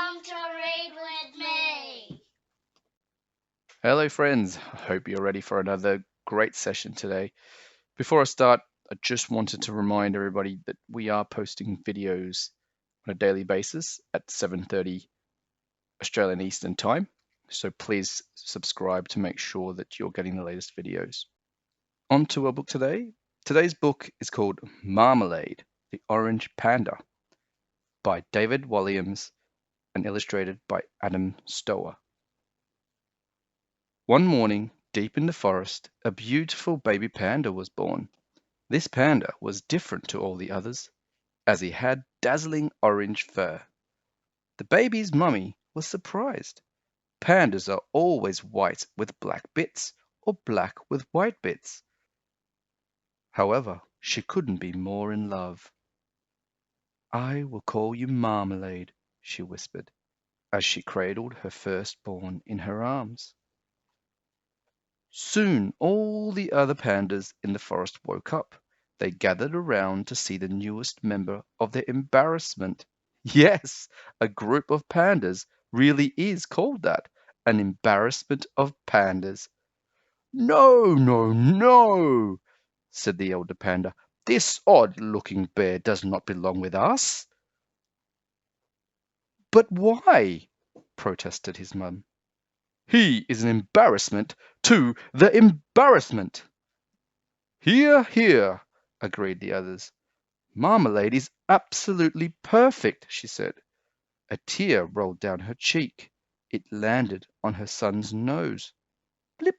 Come to read with me. Hello, friends. I hope you're ready for another great session today. Before I start, I just wanted to remind everybody that we are posting videos on a daily basis at 7:30 Australian Eastern Time. So please subscribe to make sure that you're getting the latest videos. On to our book today. Today's book is called Marmalade, the Orange Panda by David Walliams and illustrated by Adam Stower. One morning, deep in the forest, a beautiful baby panda was born. This panda was different to all the others, as he had dazzling orange fur. The baby's mummy was surprised. Pandas are always white with black bits, or black with white bits. However, she couldn't be more in love. "I will call you Marmalade," she whispered, as she cradled her firstborn in her arms. Soon all the other pandas in the forest woke up. They gathered around to see the newest member of their embarrassment. Yes, a group of pandas really is called that, an embarrassment of pandas. "No, no, no," said the elder panda. "This odd-looking bear does not belong with us." "But why?" protested his mum. "He is an embarrassment to the embarrassment." "Hear, hear," agreed the others. "Marmalade is absolutely perfect," she said. A tear rolled down her cheek. It landed on her son's nose. Blip!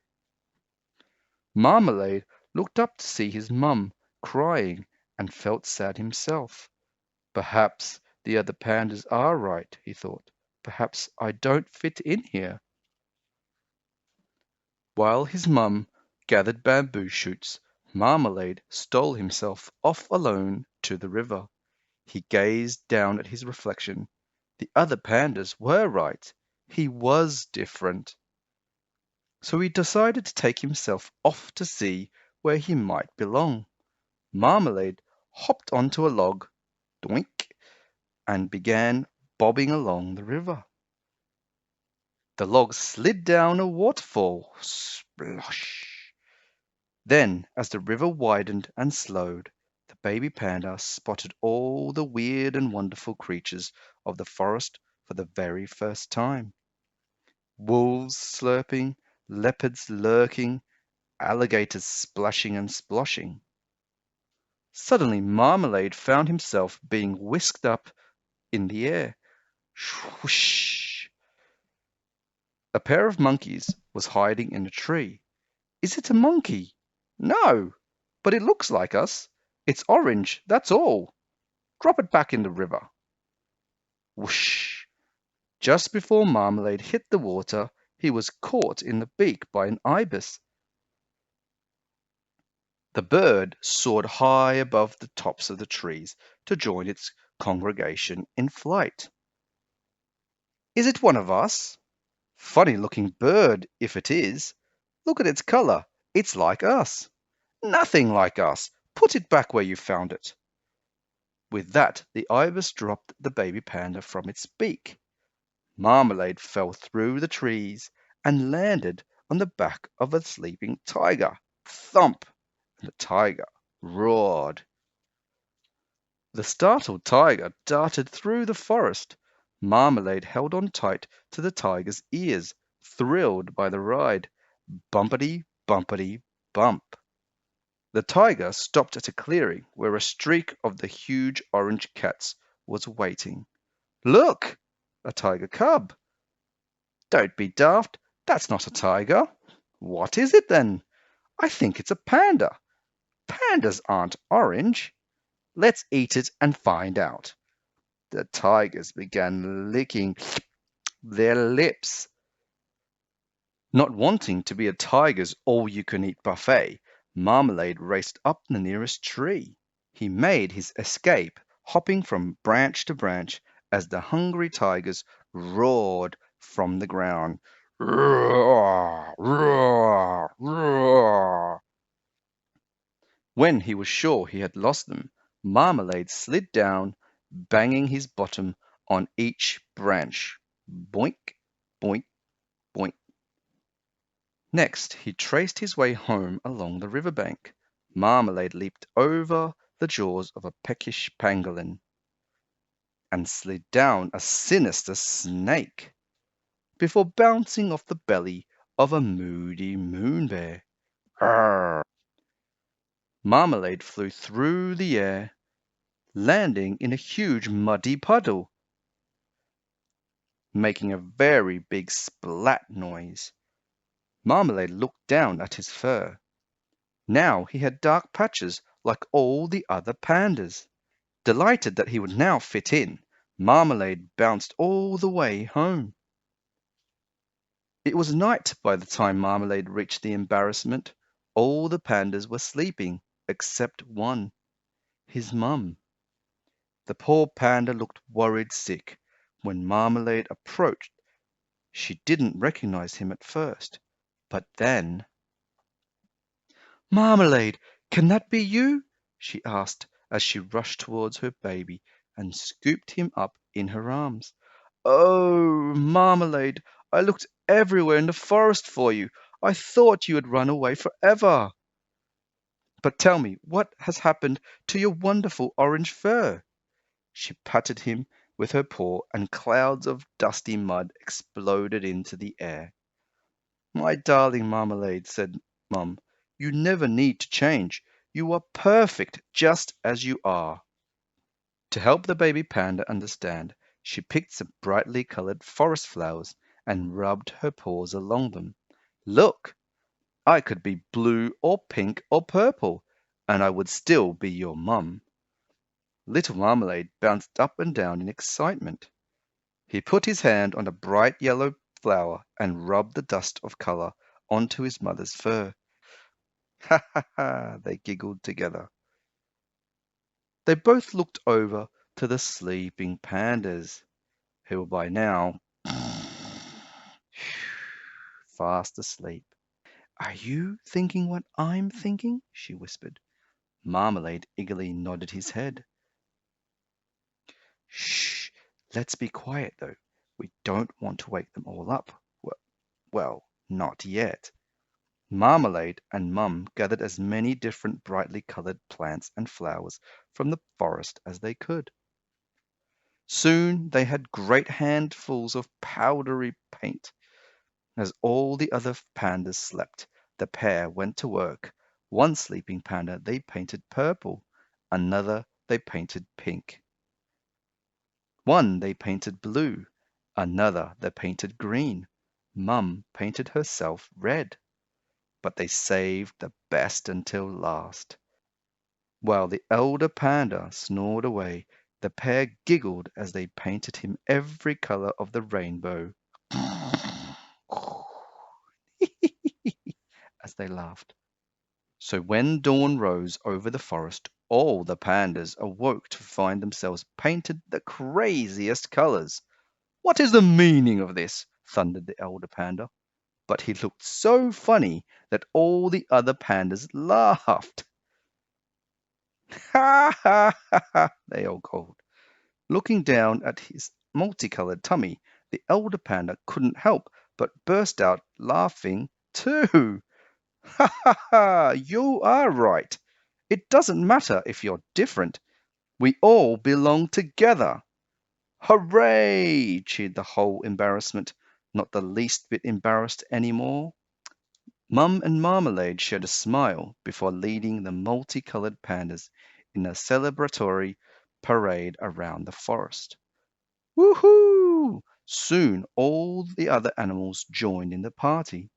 Marmalade looked up to see his mum crying and felt sad himself. "Perhaps the other pandas are right," he thought. "Perhaps I don't fit in here." While his mum gathered bamboo shoots, Marmalade stole himself off alone to the river. He gazed down at his reflection. The other pandas were right. He was different. So he decided to take himself off to see where he might belong. Marmalade hopped onto a log, doink, and began bobbing along the river. The log slid down a waterfall, splosh. Then, as the river widened and slowed, the baby panda spotted all the weird and wonderful creatures of the forest for the very first time. Wolves slurping, leopards lurking, alligators splashing and sploshing. Suddenly Marmalade found himself being whisked up in the air. Swoosh! A pair of monkeys was hiding in a tree. "Is it a monkey?" "No, but it looks like us. It's orange, that's all. Drop it back in the river." Whoosh! Just before Marmalade hit the water, he was caught in the beak by an ibis. The bird soared high above the tops of the trees to join its congregation in flight. "Is it one of us?" "Funny-looking bird, if it is. Look at its color. It's like us." "Nothing like us. Put it back where you found it." With that, the ibis dropped the baby panda from its beak. Marmalade fell through the trees and landed on the back of a sleeping tiger. Thump! And the tiger roared. The startled tiger darted through the forest. Marmalade held on tight to the tiger's ears, thrilled by the ride. Bumpety, bumpety, bump. The tiger stopped at a clearing where a streak of the huge orange cats was waiting. "Look! A tiger cub." "Don't be daft. That's not a tiger." "What is it then?" "I think it's a panda." "Pandas aren't orange." "Let's eat it and find out." The tigers began licking their lips. Not wanting to be a tiger's all-you-can-eat buffet, Marmalade raced up the nearest tree. He made his escape, hopping from branch to branch as the hungry tigers roared from the ground. Roar, roar, roar. When he was sure he had lost them, Marmalade slid down, banging his bottom on each branch. Boink, boink, boink. Next, he traced his way home along the riverbank. Marmalade leaped over the jaws of a peckish pangolin and slid down a sinister snake before bouncing off the belly of a moody moon bear. Arr! Marmalade flew through the air, landing in a huge muddy puddle, making a very big splat noise. Marmalade looked down at his fur. Now he had dark patches like all the other pandas. Delighted that he would now fit in, Marmalade bounced all the way home. It was night by the time Marmalade reached the embarrassment. All the pandas were sleeping, except one, his mum. The poor panda looked worried sick. When Marmalade approached, she didn't recognize him at first. But then, "Marmalade, can that be you?" she asked as she rushed towards her baby and scooped him up in her arms. "Oh, Marmalade, I looked everywhere in the forest for you. I thought you had run away forever. But tell me, what has happened to your wonderful orange fur?" She patted him with her paw, and clouds of dusty mud exploded into the air. "My darling Marmalade," said Mum, "you never need to change. You are perfect just as you are." To help the baby panda understand, she picked some brightly colored forest flowers and rubbed her paws along them. "Look, I could be blue or pink or purple, and I would still be your mum." Little Marmalade bounced up and down in excitement. He put his hand on a bright yellow flower and rubbed the dust of color onto his mother's fur. "Ha ha ha!" they giggled together. They both looked over to the sleeping pandas, who were by now fast asleep. "Are you thinking what I'm thinking?" she whispered. Marmalade eagerly nodded his head. "Shh! Let's be quiet, though. We don't want to wake them all up. Well, not yet." Marmalade and Mum gathered as many different brightly colored plants and flowers from the forest as they could. Soon they had great handfuls of powdery paint. As all the other pandas slept, the pair went to work. One sleeping panda they painted purple, another they painted pink. One they painted blue, another they painted green. Mum painted herself red. But they saved the best until last. While the elder panda snored away, the pair giggled as they painted him every color of the rainbow as they laughed. So when dawn rose over the forest, all the pandas awoke to find themselves painted the craziest colors. "What is the meaning of this?" thundered the elder panda. But he looked so funny that all the other pandas laughed. "Ha ha ha ha!" they all called. Looking down at his multicolored tummy, the elder panda couldn't help but burst out laughing too. "Ha ha ha! You are right. It doesn't matter if you're different. We all belong together." "Hooray!" cheered the whole embarrassment, not the least bit embarrassed anymore. Mum and Marmalade shared a smile before leading the multicolored pandas in a celebratory parade around the forest. Woohoo! Soon all the other animals joined in the party.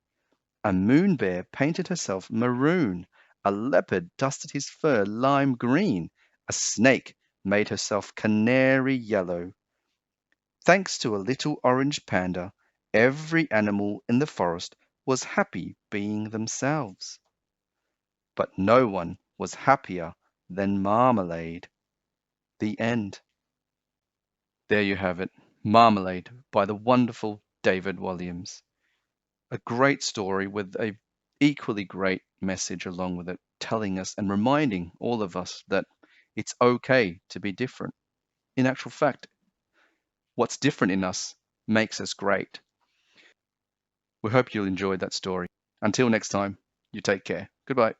A moon bear painted herself maroon, a leopard dusted his fur lime green, a snake made herself canary yellow. Thanks to a little orange panda, every animal in the forest was happy being themselves. But no one was happier than Marmalade. The end. There you have it, Marmalade by the wonderful David Walliams. A great story with a equally great message along with it, telling us and reminding all of us that it's okay to be different. In actual fact, What's different in us makes us great. We hope you'll enjoy that story. Until next time, you take care. Goodbye.